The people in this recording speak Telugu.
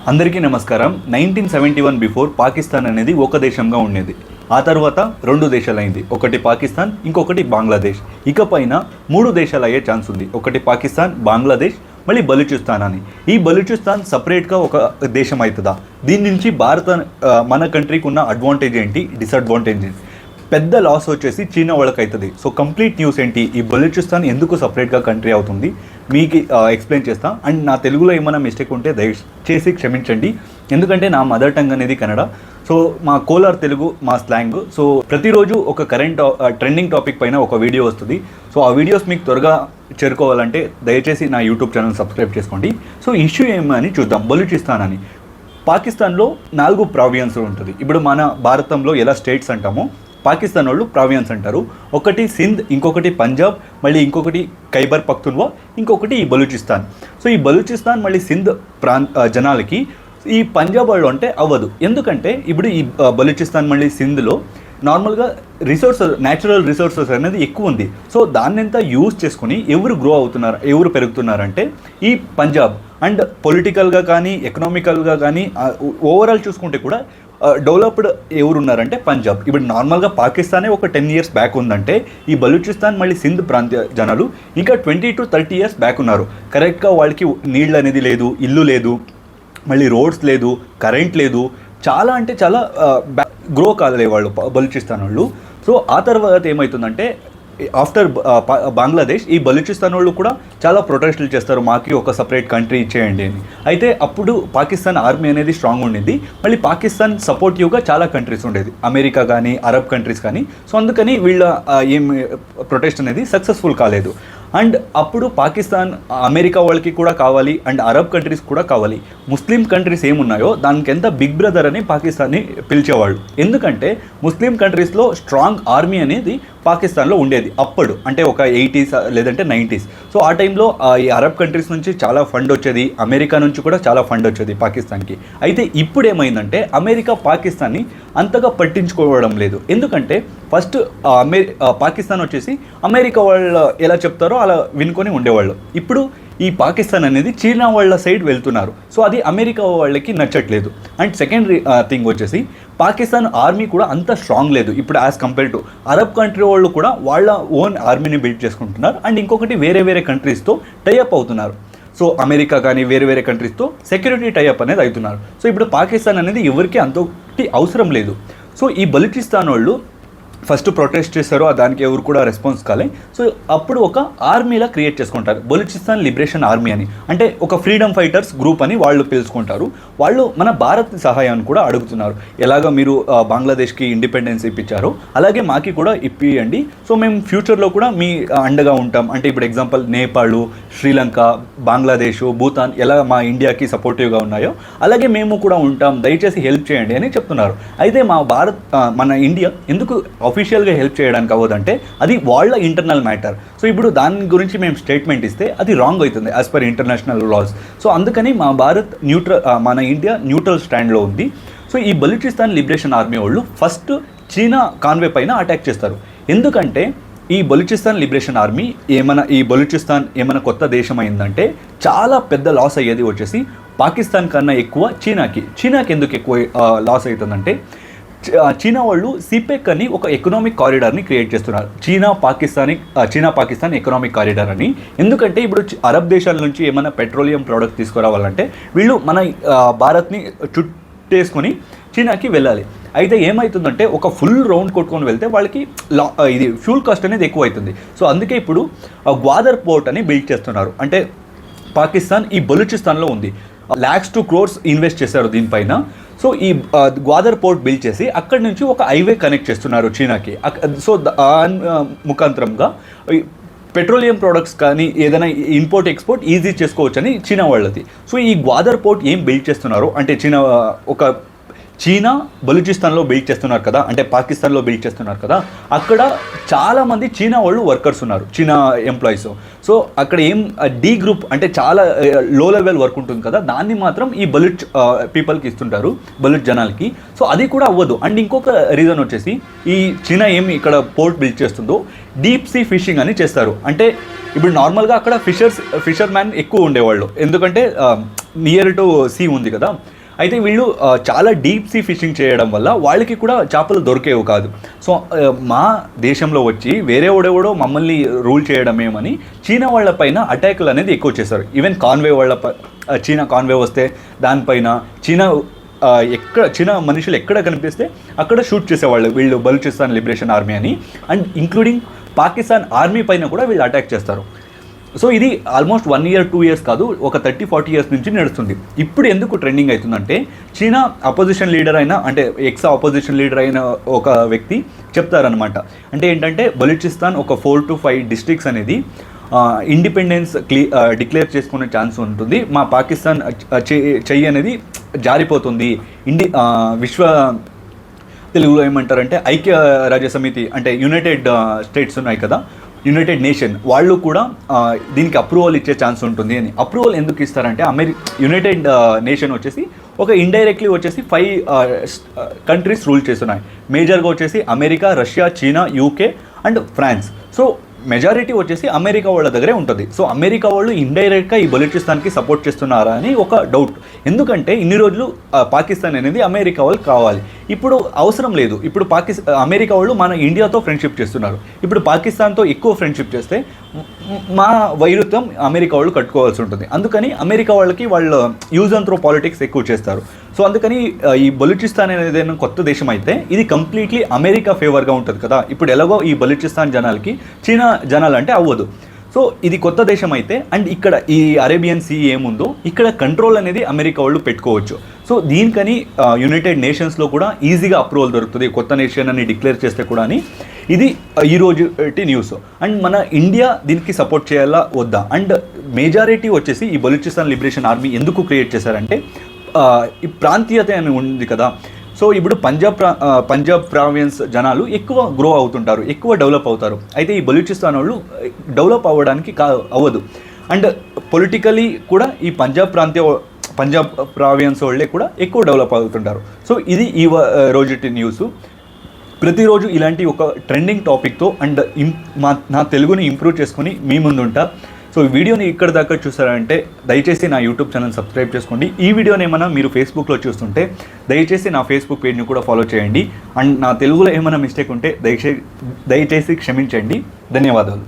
అందరికీ నమస్కారం. 1971 బిఫోర్ పాకిస్తాన్ అనేది ఒక దేశంగా ఉండేది. ఆ తర్వాత రెండు దేశాలైంది. ఒకటి పాకిస్తాన్, ఇంకొకటి బంగ్లాదేశ్. ఇకపైన మూడు దేశాలు అయ్యే ఛాన్స్ ఉంది. ఒకటి పాకిస్తాన్, బంగ్లాదేశ్, మళ్ళీ బలూచిస్తాన్ అని. ఈ బలూచిస్తాన్ సపరేట్గా ఒక దేశం అవుతుందా? దీని నుంచి మన కంట్రీకి ఉన్న అడ్వాంటేజ్ ఏంటి, డిసడ్వాంటేజ్ ఏంటి? పెద్ద లాస్ వచ్చేసి చీనా వాళ్ళకి అవుతుంది. సో కంప్లీట్ న్యూస్ ఏంటి, ఈ బలూచిస్తాన్ ఎందుకు సపరేట్గా కంట్రీ అవుతుంది మీకు ఎక్స్ప్లెయిన్ చేస్తా. అండ్ నా తెలుగులో ఏమైనా మిస్టేక్ ఉంటే దయచేసి క్షమించండి, ఎందుకంటే నా మదర్ టంగ్ అనేది కన్నడ. సో మా కోలార్ తెలుగు మా స్లాంగ్. సో ప్రతిరోజు ఒక ట్రెండింగ్ టాపిక్ పైన ఒక వీడియో వస్తుంది. సో ఆ వీడియోస్ మీకు త్వరగా చేరుకోవాలంటే దయచేసి నా యూట్యూబ్ ఛానల్ సబ్స్క్రైబ్ చేసుకోండి. సో ఇష్యూ ఏమని చూద్దాం. బలూచిస్తాన్ అని పాకిస్తాన్లో 4 ప్రావియన్స్ ఉంటుంది. ఇప్పుడు మన భారతంలో ఎలా స్టేట్స్ అంటామో పాకిస్తాన్ వాళ్ళు ప్రావియన్స్ అంటారు. ఒకటి సింధ్, ఇంకొకటి పంజాబ్, మళ్ళీ ఇంకొకటి ఖైబర్ పఖ్తూన్వా, ఇంకొకటి ఈ బలూచిస్తాన్. సో ఈ బలూచిస్తాన్ మళ్ళీ సింధ్ జనాలకి ఈ పంజాబ్ వాళ్ళు అంటే అవ్వదు. ఎందుకంటే ఇప్పుడు ఈ బలూచిస్తాన్ మళ్ళీ సింధ్లో నార్మల్గా న్యాచురల్ రిసోర్సెస్ అనేది ఎక్కువ ఉంది. సో దాన్నంతా యూజ్ చేసుకుని ఎవరు గ్రో అవుతున్నారు, ఎవరు పెరుగుతున్నారంటే ఈ పంజాబ్. అండ్ పొలిటికల్గా కానీ ఎకనామికల్గా కానీ ఓవరాల్ చూసుకుంటే కూడా డెవలప్డ్ ఎవరు ఉన్నారంటే పంజాబ్. ఇప్పుడు నార్మల్గా పాకిస్తానే ఒక 10 years బ్యాక్ ఉందంటే ఈ బలూచిస్తాన్ మళ్ళీ సింధ్ ప్రాంతీయ జనాలు ఇంకా 20 to 30 years బ్యాక్ ఉన్నారు. కరెక్ట్గా వాళ్ళకి నీళ్ళు అనేది లేదు, ఇల్లు లేదు, మళ్ళీ రోడ్స్ లేదు, కరెంట్ లేదు, చాలా అంటే చాలా గ్రో కాదలే వాళ్ళు బలూచిస్తాన్ వాళ్ళు. సో ఆ తర్వాత ఏమవుతుందంటే ఆఫ్టర్ బంగ్లాదేశ్ ఈ బలూచిస్తాన్ వాళ్ళు కూడా చాలా ప్రొటెస్టులు చేస్తారు, మాకి ఒక సపరేట్ కంట్రీ ఇచ్చేయండి అని. అయితే అప్పుడు పాకిస్తాన్ ఆర్మీ అనేది స్ట్రాంగ్ ఉండింది. మళ్ళీ పాకిస్తాన్ సపోర్టివ్గా చాలా కంట్రీస్ ఉండేది, అమెరికా కానీ అరబ్ కంట్రీస్ కానీ. సో అందుకని వీళ్ళ ప్రొటెస్ట్ అనేది సక్సెస్ఫుల్ కాలేదు. అండ్ అప్పుడు పాకిస్తాన్ అమెరికా వాళ్ళకి కూడా కావాలి, అండ్ అరబ్ కంట్రీస్ కూడా కావాలి. ముస్లిం కంట్రీస్ ఏమున్నాయో దానికి ఎంత బిగ్ బ్రదర్ అని పాకిస్తాన్ని పిలిచేవాళ్ళు. ఎందుకంటే ముస్లిం కంట్రీస్లో స్ట్రాంగ్ ఆర్మీ అనేది పాకిస్తాన్లో ఉండేది అప్పుడు, అంటే ఒక 80s లేదంటే 90s. సో ఆ టైంలో ఈ అరబ్ కంట్రీస్ నుంచి చాలా ఫండ్ వచ్చేది, అమెరికా నుంచి కూడా చాలా ఫండ్ వచ్చేది పాకిస్తాన్కి. అయితే ఇప్పుడు ఏమైందంటే అమెరికా పాకిస్తాన్ని అంతగా పట్టించుకోవడం లేదు. ఎందుకంటే ఫస్ట్ పాకిస్తాన్ వచ్చేసి అమెరికా వాళ్ళు ఎలా చెప్తారో అలా వినుకొని ఉండేవాళ్ళు. ఇప్పుడు ఈ పాకిస్తాన్ అనేది చీనా వాళ్ళ సైడ్ వెళ్తున్నారు. సో అది అమెరికా వాళ్ళకి నచ్చట్లేదు. అండ్ సెకండ్ థింగ్ వచ్చేసి పాకిస్తాన్ ఆర్మీ కూడా అంత స్ట్రాంగ్ లేదు ఇప్పుడు as compare to Arab country వాళ్ళు కూడా వాళ్ళ ఓన్ ఆర్మీని బిల్డ్ చేసుకుంటున్నారు. అండ్ ఇంకొకటి వేరే కంట్రీస్తో టైఅప్ అవుతున్నారు. సో అమెరికా కానీ వేరే కంట్రీస్తో సెక్యూరిటీ టైఅప్ అనేది అవుతున్నారు. సో ఇప్పుడు పాకిస్తాన్ అనేది ఎవరికి అంతటి అవసరం లేదు. సో ఈ బలూచిస్తాన్ వాళ్ళు ఫస్ట్ ప్రొటెస్ట్ చేశారు, దానికి ఎవరు కూడా రెస్పాన్స్ కాలే. సో అప్పుడు ఒక ఆర్మీలా క్రియేట్ చేసుకుంటారు, బలూచిస్తాన్ లిబరేషన్ ఆర్మీ అని. అంటే ఒక ఫ్రీడమ్ ఫైటర్స్ గ్రూప్ అని వాళ్ళు పిలుచుకుంటారు. వాళ్ళు మన భారత్ సహాయాన్ని కూడా అడుగుతున్నారు. ఎలాగ మీరు బంగ్లాదేశ్కి ఇండిపెండెన్స్ ఇప్పించారు అలాగే మాకి కూడా ఇప్పియండి. సో మేము ఫ్యూచర్లో కూడా మీ అండగా ఉంటాం. అంటే ఇప్పుడు ఎగ్జాంపుల్ నేపాల్, శ్రీలంక, బంగ్లాదేశ్, భూతాన్ ఎలా మా ఇండియాకి సపోర్టివ్గా ఉన్నాయో అలాగే మేము కూడా ఉంటాం, దయచేసి హెల్ప్ చేయండి అని చెప్తున్నారు. అయితే మన ఇండియా ఎందుకు అఫీషియల్గా హెల్ప్ చేయడానికి అవ్వదంటే అది వాళ్ళ ఇంటర్నల్ మ్యాటర్. సో ఇప్పుడు దాని గురించి మేము స్టేట్మెంట్ ఇస్తే అది రాంగ్ అవుతుంది as per international laws. So అందుకని మన ఇండియా న్యూట్రల్ స్టాండ్లో ఉంది. సో ఈ బలూచిస్తాన్ లిబరేషన్ ఆర్మీ వాళ్ళు ఫస్ట్ చీనా కాన్వే పైన అటాక్ చేస్తారు. ఎందుకంటే ఈ బలూచిస్తాన్ లిబరేషన్ ఆర్మీ ఏమైనా కొత్త దేశం అయిందంటే చాలా పెద్ద లాస్ అయ్యేది వచ్చేసి పాకిస్తాన్ కన్నా ఎక్కువ చీనాకి ఎందుకు ఎక్కువ లాస్ అవుతుందంటే చీనా వాళ్ళు సిపెక్ అని ఒక ఎకనామిక్ కారిడార్ని క్రియేట్ చేస్తున్నారు. చీనా పాకిస్తాన్ ఎకనామిక్ కారిడార్ అని. ఎందుకంటే ఇప్పుడు అరబ్ దేశాల నుంచి ఏమైనా పెట్రోలియం ప్రోడక్ట్ తీసుకురావాలంటే వీళ్ళు మన భారత్ని చుట్టేసుకొని చీనాకి వెళ్ళాలి. అయితే ఏమవుతుందంటే ఒక ఫుల్ రౌండ్ కొట్టుకొని వెళ్తే వాళ్ళకి ఇది ఫ్యూల్ కాస్ట్ అనేది ఎక్కువ అవుతుంది. సో అందుకే ఇప్పుడు గ్వాదర్ పోర్ట్ అని బిల్డ్ చేస్తున్నారు. అంటే పాకిస్తాన్ ఈ బలూచిస్తాన్లో ఉంది. lakhs to crores ఇన్వెస్ట్ చేశారు దీనిపైన. సో ఈ గ్వాదర్ పోర్ట్ బిల్డ్ చేసి అక్కడి నుంచి ఒక హైవే కనెక్ట్ చేస్తున్నారు చీనాకి. సో ముఖాంతరంగా పెట్రోలియం ప్రోడక్ట్స్ కానీ ఏదైనా ఇంపోర్ట్ ఎక్స్పోర్ట్ ఈజీ చేసుకోవచ్చని చీనా వాళ్ళది. సో ఈ గ్వాదర్ పోర్ట్ ఏం బిల్డ్ చేస్తున్నారు అంటే చీనా ఒక చీనా బలూచిస్తాన్లో బిల్డ్ చేస్తున్నారు కదా, అంటే పాకిస్తాన్లో బిల్డ్ చేస్తున్నారు కదా, అక్కడ చాలామంది చీనా వాళ్ళు వర్కర్స్ ఉన్నారు, చీనా ఎంప్లాయీస్. సో అక్కడ ఏం డి గ్రూప్ అంటే చాలా లో లెవెల్ వర్క్ ఉంటుంది కదా, దాన్ని మాత్రం ఈ బలూచ్ పీపుల్కి ఇస్తుంటారు, బలూచ్ జనాలకి. సో అది కూడా అవ్వదు. అండ్ ఇంకొక రీజన్ వచ్చేసి ఈ చీనా ఏమి ఇక్కడ పోర్ట్ బిల్డ్ చేస్తుందో డీప్ సీ ఫిషింగ్ అని చేస్తారు. అంటే ఇప్పుడు నార్మల్గా అక్కడ ఫిషర్ మ్యాన్ ఎక్కువ ఉండేవాళ్ళు, ఎందుకంటే నియర్ టు సీ ఉంది కదా. అయితే వీళ్ళు చాలా డీప్ సీ ఫిషింగ్ చేయడం వల్ల వాళ్ళకి కూడా చేపలు దొరికేవి కాదు. సో మా దేశంలో వచ్చి వేరే ఎవడెవడో మమ్మల్ని రూల్ చేయడం ఏమని చీనా వాళ్ళ పైన అటాకులు అనేది ఎక్కువ చేశారు. ఈవెన్ కాన్వే చీనా కాన్వే వస్తే దానిపైన చీనా మనుషులు ఎక్కడ కనిపిస్తే అక్కడ షూట్ చేసేవాళ్ళు వీళ్ళు, బలూచిస్తాన్ లిబరేషన్ ఆర్మీ అని. అండ్ ఇంక్లూడింగ్ పాకిస్తాన్ ఆర్మీ పైన కూడా వీళ్ళు అటాక్ చేస్తారు. సో ఇది ఆల్మోస్ట్ 1 year 2 years కాదు, ఒక 30-40 years నుంచి నడుస్తుంది. ఇప్పుడు ఎందుకు ట్రెండింగ్ అవుతుందంటే చీనా అపోజిషన్ లీడర్ అయిన, అంటే ఎక్స్ అపోజిషన్ లీడర్ అయిన ఒక వ్యక్తి చెప్తారనమాట. అంటే ఏంటంటే బలూచిస్తాన్ ఒక 4 to 5 districts అనేది ఇండిపెండెన్స్ డిక్లేర్ చేసుకునే ఛాన్స్ ఉంటుంది. మా పాకిస్తాన్ చెయ్యి అనేది జారిపోతుంది. తెలుగులో ఏమంటారంటే ఐక్య రాజ్య సమితి, అంటే యునైటెడ్ స్టేట్స్ ఉన్నాయి కదా, యునైటెడ్ నేషన్ వాళ్ళు కూడా దీనికి అప్రూవల్ ఇచ్చే ఛాన్స్ ఉంటుంది అని. అప్రూవల్ ఎందుకు ఇస్తారంటే యునైటెడ్ నేషన్ వచ్చేసి ఒక ఇండైరెక్ట్లీ వచ్చేసి 5 కంట్రీస్ రూల్ చేస్తున్నాయి. మేజర్గా వచ్చేసి America, Russia, China, UK and France. So majority వచ్చేసి అమెరికా వాళ్ళ దగ్గరే ఉంటుంది. సో అమెరికా వాళ్ళు ఇండైరెక్ట్గా ఈ బలూచిస్తాన్కి సపోర్ట్ చేస్తున్నారా అని ఒక డౌట్. ఎందుకంటే ఇన్ని రోజులు పాకిస్తాన్ అనేది అమెరికా వాళ్ళు కావాలి, ఇప్పుడు అవసరం లేదు. ఇప్పుడు అమెరికా వాళ్ళు మన ఇండియాతో ఫ్రెండ్షిప్ చేస్తున్నారు. ఇప్పుడు పాకిస్తాన్తో ఎక్కువ ఫ్రెండ్షిప్ చేస్తే మా వైరుధ్యం అమెరికా వాళ్ళు కట్టుకోవాల్సి ఉంటుంది. అందుకని అమెరికా వాళ్ళకి వాళ్ళు యూజ్ అండ్ త్రో పాలిటిక్స్ ఎక్కువ చేస్తారు. సో అందుకని ఈ బలూచిస్తాన్ అనేది ఏదైనా కొత్త దేశం అయితే ఇది కంప్లీట్లీ అమెరికా ఫేవర్గా ఉంటుంది కదా. ఇప్పుడు ఎలాగో ఈ బలూచిస్తాన్ జనాలకి చీనా జనాలు అంటే అవ్వదు. సో ఇది కొత్త దేశం అయితే, అండ్ ఇక్కడ ఈ అరేబియన్ సీ ఏముందో ఇక్కడ కంట్రోల్ అనేది అమెరికా వాళ్ళు పెట్టుకోవచ్చు. సో దీనికని యునైటెడ్ నేషన్స్లో కూడా ఈజీగా అప్రూవల్ దొరుకుతుంది, కొత్త నేషన్ అని డిక్లేర్ చేస్తే కూడా అని. ఇది ఈరోజు న్యూస్. అండ్ మన ఇండియా దీనికి సపోర్ట్ చేయాలా వద్దా? అండ్ మెజారిటీ వచ్చేసి ఈ బలూచిస్తాన్ లిబరేషన్ ఆర్మీ ఎందుకు క్రియేట్ చేశారంటే ఈ ప్రాంతీయత అని ఉంది కదా. సో ఇప్పుడు పంజాబ్ ప్రావిన్స్ జనాలు ఎక్కువ గ్రో అవుతుంటారు, ఎక్కువ డెవలప్ అవుతారు. అయితే ఈ బలూచిస్తాన్ వాళ్ళు డెవలప్ అవ్వడానికి అవ్వదు. అండ్ పొలిటికలీ కూడా ఈ పంజాబ్ ప్రావిన్స్ వాళ్ళే కూడా ఎక్కువ డెవలప్ అవుతుంటారు. సో ఇది ఈ రోజుటి న్యూస్. ప్రతిరోజు ఇలాంటి ఒక ట్రెండింగ్ టాపిక్తో అండ్ నా తెలుగుని ఇంప్రూవ్ చేసుకొని మీ ముందుంటా. సో ఈ వీడియోని ఇక్కడ దాకా చూసారంటే దయచేసి నా యూట్యూబ్ ఛానల్ సబ్స్క్రైబ్ చేసుకోండి. ఈ వీడియోని ఏమైనా మీరు ఫేస్బుక్లో చూస్తుంటే దయచేసి నా ఫేస్బుక్ పేజ్ని కూడా ఫాలో చేయండి. అండ్ నా తెలుగులో ఏమైనా మిస్టేక్ ఉంటే దయచేసి క్షమించండి. ధన్యవాదాలు.